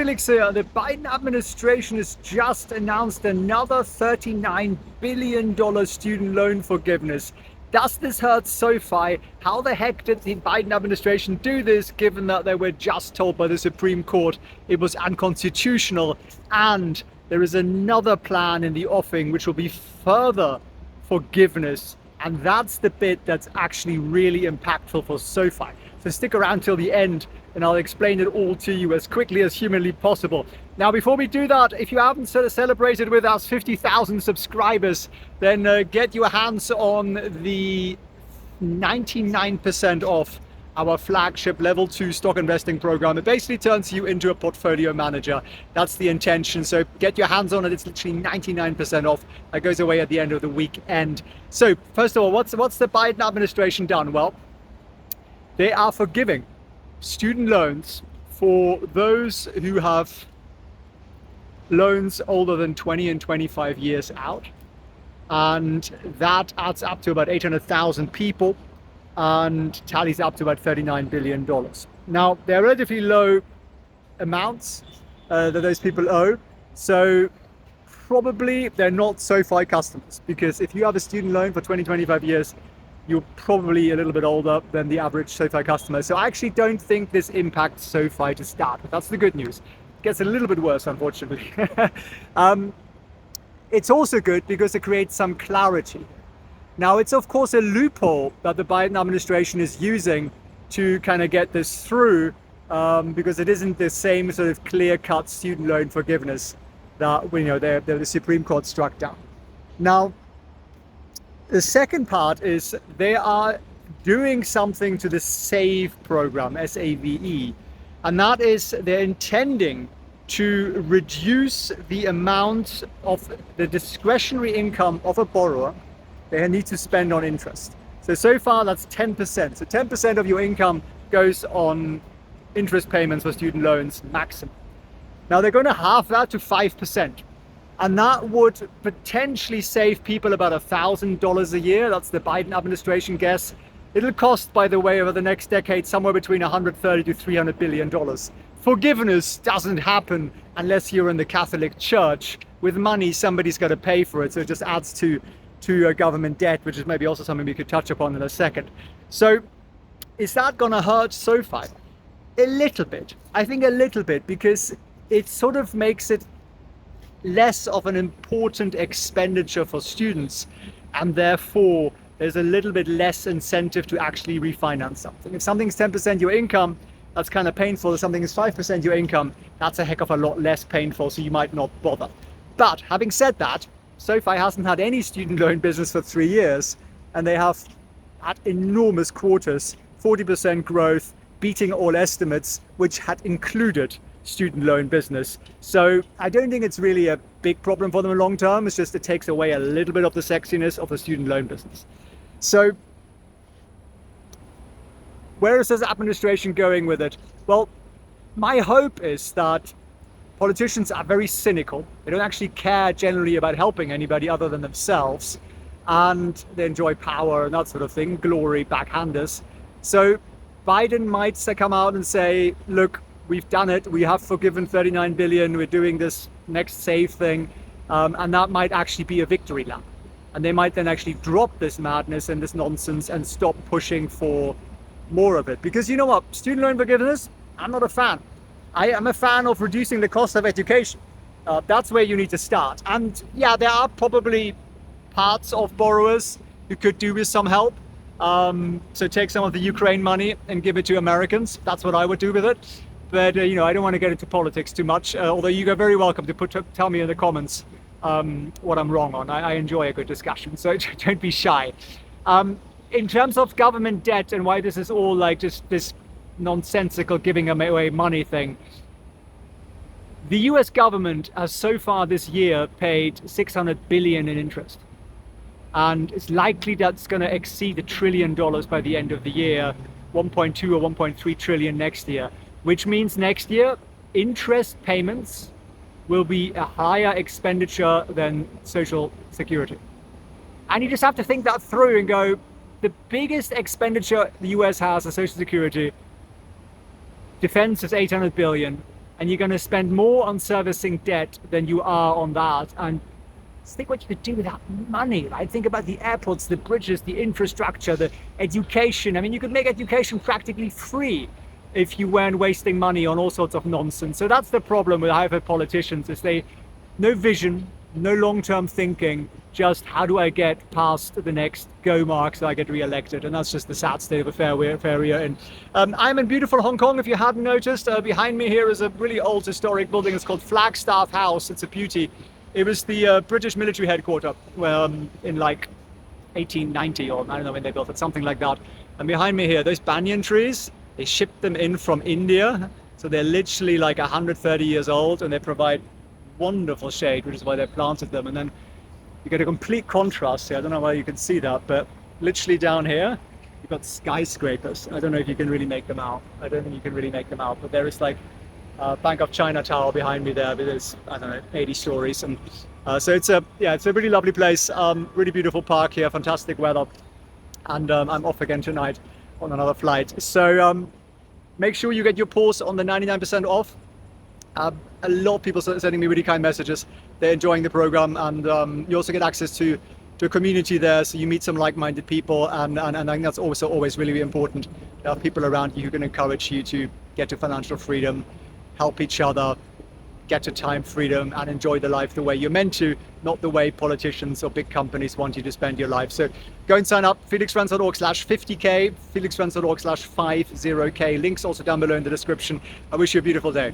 Felix here. The Biden administration has just announced another $39 billion student loan forgiveness. Does this hurt SoFi? How the heck did the Biden administration do this, given that they were just told by the Supreme Court it was unconstitutional? And there is another plan in the offing which will be further forgiveness. And that's the bit that's actually really impactful for SoFi. So stick around till the end and I'll explain it all to you as quickly as humanly possible. Now, before we do that, if you haven't celebrated with us 50,000 subscribers, then get your hands on the 99% off our flagship level 2 stock investing program. It basically turns you into a portfolio manager. That's the intention. So get your hands on it. It's literally 99% off. That goes away at the end of the weekend. So first of all, what's the Biden administration done? Well, they are forgiving student loans for those who have loans older than 20 and 25 years out. And that adds up to about 800,000 people and tallies up to about $39 billion. Now, they're relatively low amounts that those people owe. So probably they're not SoFi customers, because if you have a student loan for 20, 25 years, you're probably a little bit older than the average SoFi customer. So I actually don't think this impacts SoFi to start with. That's the good news. It gets a little bit worse, unfortunately. It's also good because it creates some clarity. Now, it's of course a loophole that the Biden administration is using to kind of get this through, because it isn't the same sort of clear-cut student loan forgiveness that the Supreme Court struck down. Now, the second part is they are doing something to the SAVE program, S-A-V-E, and that is they're intending to reduce the amount of the discretionary income of a borrower they need to spend on interest. So far that's 10%. So 10% of your income goes on interest payments for student loans maximum. Now they're going to halve that to 5%. And that would potentially save people about $1,000 a year. That's the Biden administration guess. It'll cost, by the way, over the next decade, somewhere between $130 to $300 billion. Forgiveness doesn't happen unless you're in the Catholic Church. With money, somebody's got to pay for it. So it just adds to government debt, which is maybe also something we could touch upon in a second. So is that going to hurt SoFi? A little bit. I think a little bit, because it sort of makes it less of an important expenditure for students, and therefore there's a little bit less incentive to actually refinance something. If something's 10% your income, that's kind of painful. If something is 5% your income, that's a heck of a lot less painful, so you might not bother. But having said that, SoFi hasn't had any student loan business for 3 years, and they have had enormous quarters, 40% growth, beating all estimates, which had included student loan business. So I don't think it's really a big problem for them in long term. It's just it takes away a little bit of the sexiness of the student loan business. So where is this administration going with it? Well, my hope is that politicians are very cynical. They don't actually care generally about helping anybody other than themselves, and they enjoy power and that sort of thing, glory, backhanders. So Biden might come out and say, look, we've done it. We have forgiven 39 billion. We're doing this next SAVE thing. And that might actually be a victory lap. And they might then actually drop this madness and this nonsense and stop pushing for more of it. Because you know what? Student loan forgiveness, I'm not a fan. I am a fan of reducing the cost of education. That's where you need to start. And yeah, there are probably parts of borrowers who could do with some help. So take some of the Ukraine money and give it to Americans. That's what I would do with it. But I don't want to get into politics too much, although you are very welcome to tell me in the comments what I'm wrong on. I enjoy a good discussion, so don't be shy. In terms of government debt and why this is all like just this nonsensical giving away money thing, the US government has so far this year paid 600 billion in interest. And it's likely that's going to exceed $1 trillion by the end of the year, 1.2 or 1.3 trillion next year. Which means next year, interest payments will be a higher expenditure than Social Security. And you just have to think that through and go, the biggest expenditure the US has on Social Security, defense is 800 billion, and you're going to spend more on servicing debt than you are on that. And think what you could do with that money, right? Think about the airports, the bridges, the infrastructure, the education. I mean, you could make education practically free if you weren't wasting money on all sorts of nonsense. So that's the problem with high politicians, is they no vision, no long-term thinking, just how do I get past the next go mark so I get re-elected? And that's just the sad state of affair we're in. I'm in beautiful Hong Kong, if you hadn't noticed. Behind me here is a really old historic building. It's called Flagstaff House. It's a beauty. It was the British military headquarters in like 1890, or I don't know when they built it, something like that. And behind me here, those banyan trees, they shipped them in from India. So they're literally like 130 years old, and they provide wonderful shade, which is why they planted them. And then you get a complete contrast here. I don't know whether you can see that, but literally down here, you've got skyscrapers. I don't know if you can really make them out. I don't think you can really make them out, but there is like Bank of China Tower behind me there, but there's, I don't know, 80 stories. And so it's a really lovely place, really beautiful park here, fantastic weather. And I'm off again tonight on another flight. So make sure you get your pause on the 99% off. A lot of people are sending me really kind messages. They're enjoying the program, and you also get access to a community there, so you meet some like-minded people, and I think that's also always really important. There are people around you who can encourage you to get to financial freedom, help each other, get to time freedom, and enjoy the life the way you're meant to, not the way politicians or big companies want you to spend your life. So go and sign up, felixfranz.org/50k, felixfranz.org/50k. Links also down below in the description. I wish you a beautiful day.